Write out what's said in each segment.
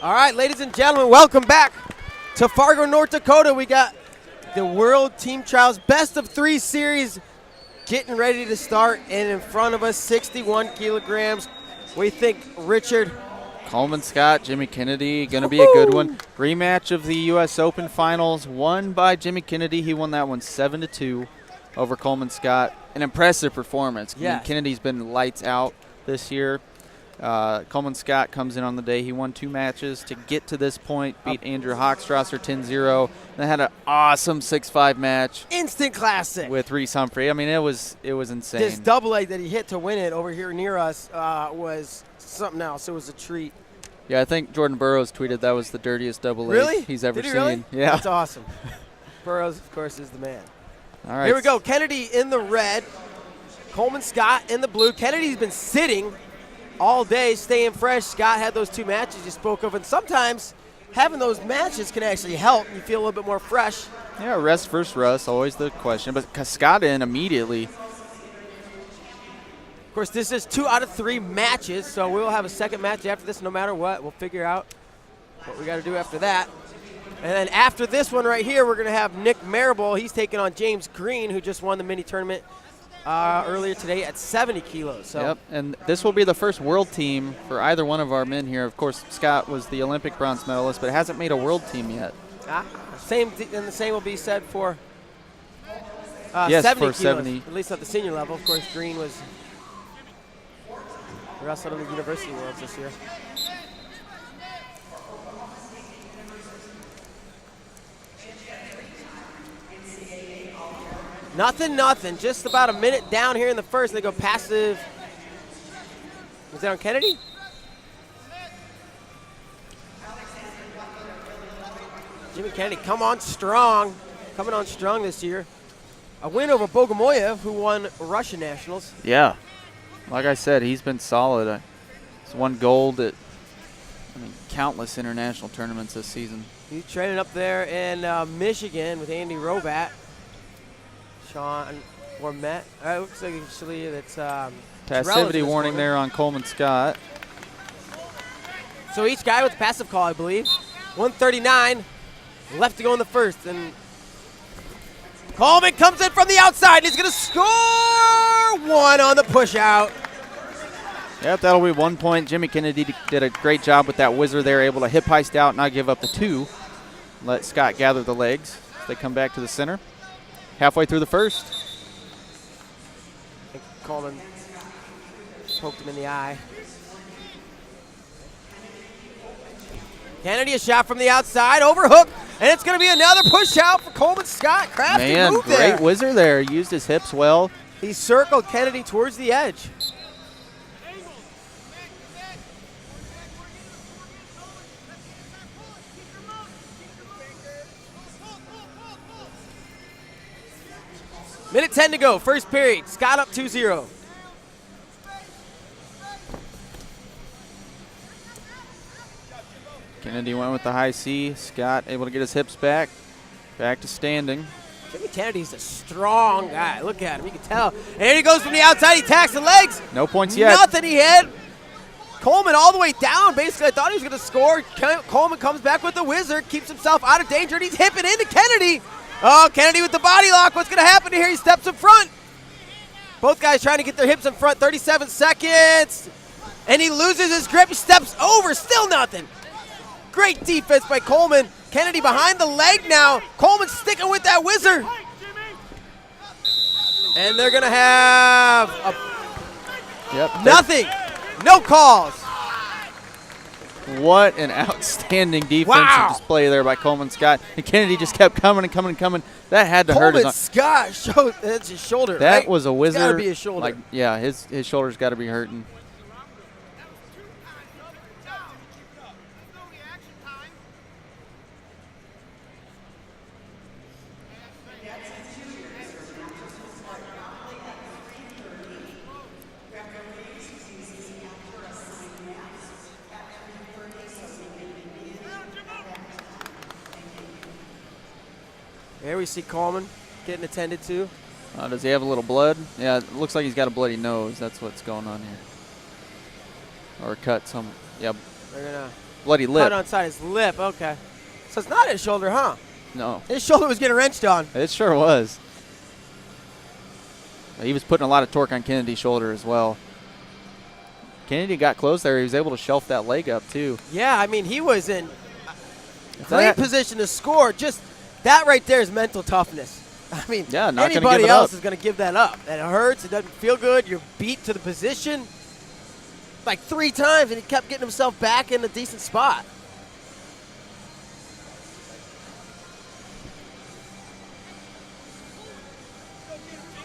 All right, ladies and gentlemen, welcome back to Fargo, North Dakota. We got the World Team Trials Best of 3 series getting ready to start, and in front of us, 61 kilograms. We think Richard. Coleman Scott, Jimmy Kennedy, going to be a good one. Rematch of the U.S. Open Finals, won by Jimmy Kennedy. He won that one 7-2 over Coleman Scott. An impressive performance. Yeah. Kennedy's been lights out this year. Coleman Scott comes in on the day. He won 2 matches to get to this point, beat Andrew Hochstrasser 10-0. They had an awesome 6-5 match. Instant classic. With Reese Humphrey. I mean, it was insane. This double leg that he hit to win it over here near us was something else. It was a treat. Yeah, I think Jordan Burroughs tweeted that was the dirtiest double leg Really? he's ever Did he seen. really? Yeah. That's awesome. Burroughs, of course, is the man. All right. Here we go. Kennedy in the red. Coleman Scott in the blue. Kennedy's been sitting all day, staying fresh. Scott had those 2 matches you spoke of, and sometimes having those matches can actually help. You feel a little bit more fresh. Yeah, rest first rust, always the question. But Scott in immediately. Of course, this is 2 out of 3 matches, so we'll have a second match after this no matter what. We'll figure out what we got to do after that. And then after this one right here, we're going to have Nick Marable. He's taking on James Green, who just won the mini tournament earlier today at 70 kilos. So. Yep, and this will be the first world team for either one of our men here. Of course, Scott was the Olympic bronze medalist, but hasn't made a world team yet. And the same will be said for yes, 70 for kilos, 70. at least at the senior level. Of course, Green was wrestled in the University Worlds this year. Nothing. Just about a minute down here in the first. They go passive. Was that on Kennedy? Jimmy Kennedy coming on strong this year. A win over Bogomoyev, who won Russian Nationals. Yeah. Like I said, he's been solid. He's won gold at countless international tournaments this season. He's training up there in Michigan with Andy Robat. Sean Ormet. It looks like actually that's passivity warning there on Coleman Scott. So each guy with a passive call, I believe. 139 left to go in the first, and Coleman comes in from the outside, and he's going to score 1 on the push out. Yep, that'll be 1 point. Jimmy Kennedy did a great job with that whizzer there, able to hip heist out, not give up the 2. Let Scott gather the legs as they come back to the center. Halfway through the first. I think Coleman poked him in the eye. Kennedy, a shot from the outside, overhook, and it's going to be another push out for Coleman Scott. Crafty move there. Great whizzer there. Used his hips well. He circled Kennedy towards the edge. Minute 10 to go, first period. Scott up 2-0. Kennedy went with the high C. Scott able to get his hips back. Back to standing. Jimmy Kennedy's a strong guy. Look at him, you can tell. And here he goes from the outside, he tacks the legs. No points yet. Nothing he hit. Coleman all the way down. Basically, I thought he was going to score. Coleman comes back with the whizzer, keeps himself out of danger, and he's hipping into Kennedy. Oh, Kennedy with the body lock. What's going to happen here? He steps in front. Both guys trying to get their hips in front. 37 seconds. And he loses his grip. He steps over. Still nothing. Great defense by Coleman. Kennedy behind the leg now. Coleman sticking with that whizzer. And they're going to have nothing. No calls. What an outstanding defensive display there by Coleman Scott. And Kennedy just kept coming and coming and coming. That had to hurt his Coleman Scott showed that's his shoulder. That right? was a whizzer. It's got to be his shoulder. Like, yeah, his shoulder's got to be hurting. There we see Coleman getting attended to. Does he have a little blood? Yeah, it looks like he's got a bloody nose. That's what's going on here. Or cut some, yeah. They're going to bloody lip. cut on side his lip, okay. So it's not his shoulder, huh? No. His shoulder was getting wrenched on. It sure was. He was putting a lot of torque on Kennedy's shoulder as well. Kennedy got close there. He was able to shelf that leg up, too. Yeah, I mean, he was in great position to score. Just that right there is mental toughness. I mean, yeah, not anybody else is going to give that up. And it hurts. It doesn't feel good. You're beat to the position like 3 times, and he kept getting himself back in a decent spot.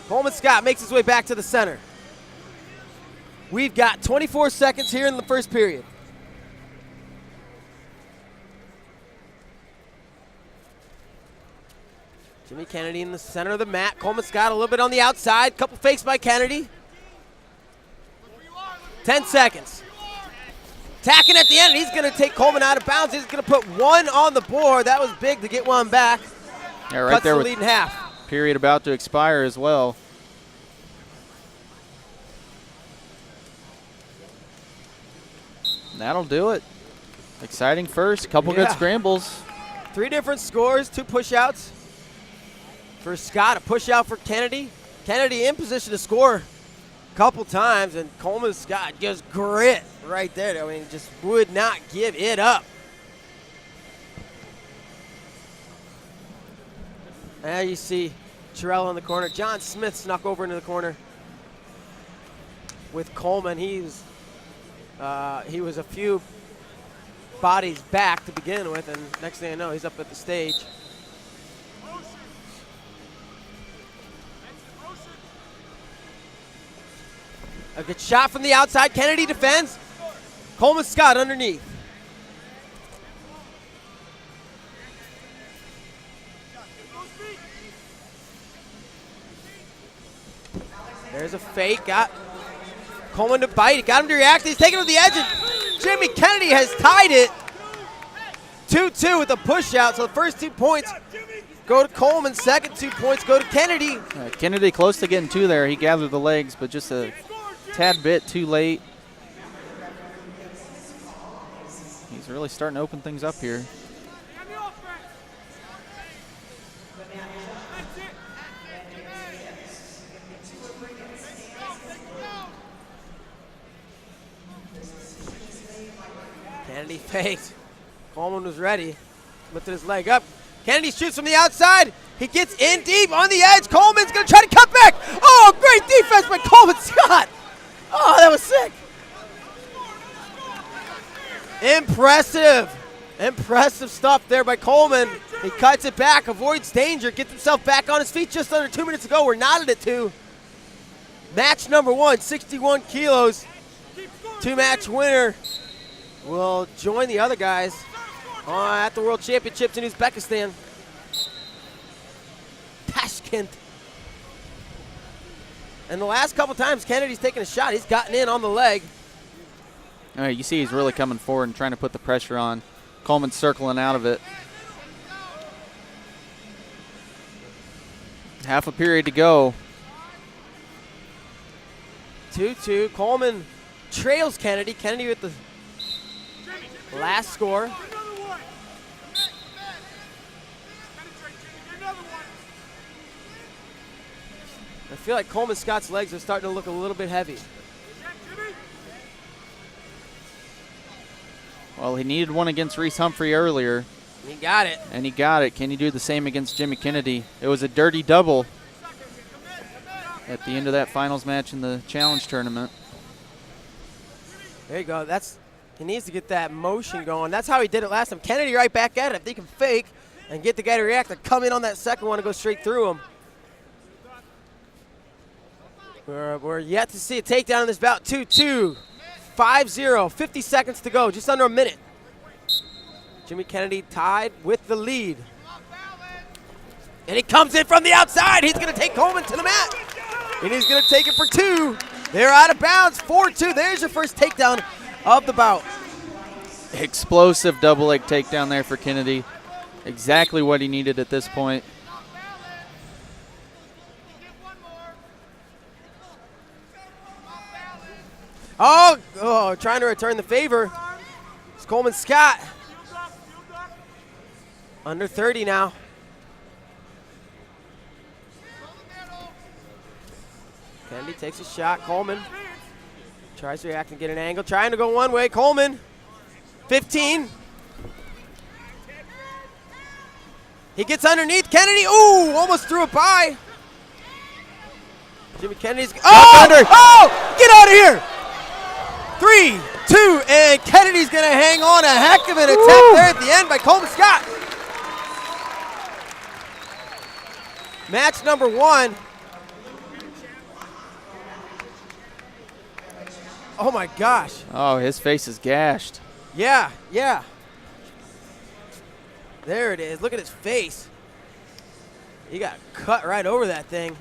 Coleman Scott makes his way back to the center. We've got 24 seconds here in the first period. Jimmy Kennedy in the center of the mat. Coleman Scott a little bit on the outside. Couple fakes by Kennedy. 10 seconds. Tacking at the end. He's going to take Coleman out of bounds. He's going to put 1 on the board. That was big to get 1 back. Yeah, right Cuts there the with lead in half. Period about to expire as well. That'll do it. Exciting first. Couple good scrambles. 3 different scores, 2 push-outs. For Scott, a push-out for Kennedy. Kennedy in position to score a couple times, and Coleman Scott just grit right there. I mean, just would not give it up. There you see Terrell in the corner. John Smith snuck over into the corner with Coleman. He was a few bodies back to begin with, and next thing I know, he's up at the stage. A good shot from the outside. Kennedy defends. Coleman Scott underneath. There's a fake. Got Coleman to bite. Got him to react. He's taking him to the edge. And Jimmy Kennedy has tied it. 2-2 with a push out. So the first 2 points go to Coleman. Second 2 points go to Kennedy. Kennedy close to getting 2 there. He gathered the legs, but just a tad bit too late. He's really starting to open things up here. Kennedy faked. Coleman was ready. Lifted his leg up. Kennedy shoots from the outside. He gets in deep on the edge. Coleman's going to try to cut back. Oh, great defense by Coleman Scott. Oh, that was sick. Impressive. Impressive stuff there by Coleman. He cuts it back, avoids danger, gets himself back on his feet just under 2 minutes ago. We're knotted at 2. Match number 1, 61 kilos. 2-match winner will join the other guys at the World Championships in Uzbekistan. Tashkent. And the last couple times Kennedy's taken a shot, he's gotten in on the leg. All right, you see he's really coming forward and trying to put the pressure on. Coleman circling out of it. Half a period to go. 2-2. Coleman trails Kennedy. Kennedy with the last score. I feel like Coleman Scott's legs are starting to look a little bit heavy. Well, he needed one against Reese Humphrey earlier. He got it. And he got it. Can he do the same against Jimmy Kennedy? It was a dirty double at the end of that finals match in the challenge tournament. There you go. He needs to get that motion going. That's how he did it last time. Kennedy right back at it. If they can fake and get the guy to react, to come in on that second one and go straight through him. We're yet to see a takedown in this bout. 2-2, 5-0, 50 seconds to go, just under a minute. Jimmy Kennedy tied with the lead. And he comes in from the outside. He's going to take Coleman to the mat. And he's going to take it for 2. They're out of bounds, 4-2. There's your first takedown of the bout. Explosive double leg takedown there for Kennedy. Exactly what he needed at this point. Oh, trying to return the favor. It's Coleman Scott. Under 30 now. Kennedy takes a shot. Coleman tries to react and get an angle. Trying to go one way. Coleman, 15. He gets underneath. Kennedy, ooh, almost threw it by. Jimmy Kennedy's, get out of here. 3, 2, and Kennedy's going to hang on. A heck of an attack there at the end by Coleman Scott. Match number 1. Oh my gosh. Oh, his face is gashed. Yeah. There it is. Look at his face. He got cut right over that thing.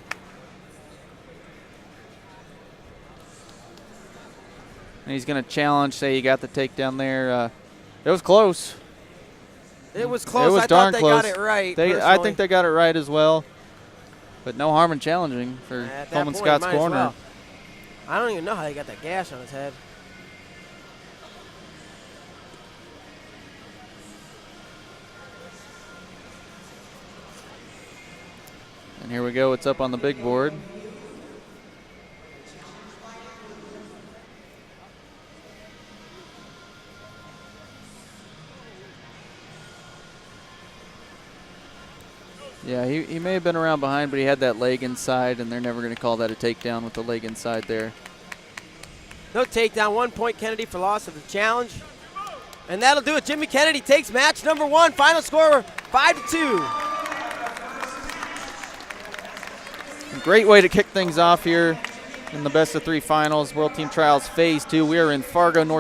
And he's going to challenge, say he got the takedown there. It was close. It was close. It was I darn thought they close. got it right. I think they got it right as well. But no harm in challenging for Coleman Scott's corner. Well. I don't even know how he got that gash on his head. And here we go. It's up on the big board. Yeah, he may have been around behind, but he had that leg inside, and they're never going to call that a takedown with the leg inside there. No takedown. 1 point Kennedy for loss of the challenge. And that'll do it. Jimmy Kennedy takes match number 1. Final score 5-2. Great way to kick things off here in the best of 3 finals. World Team Trials Phase 2. We are in Fargo, North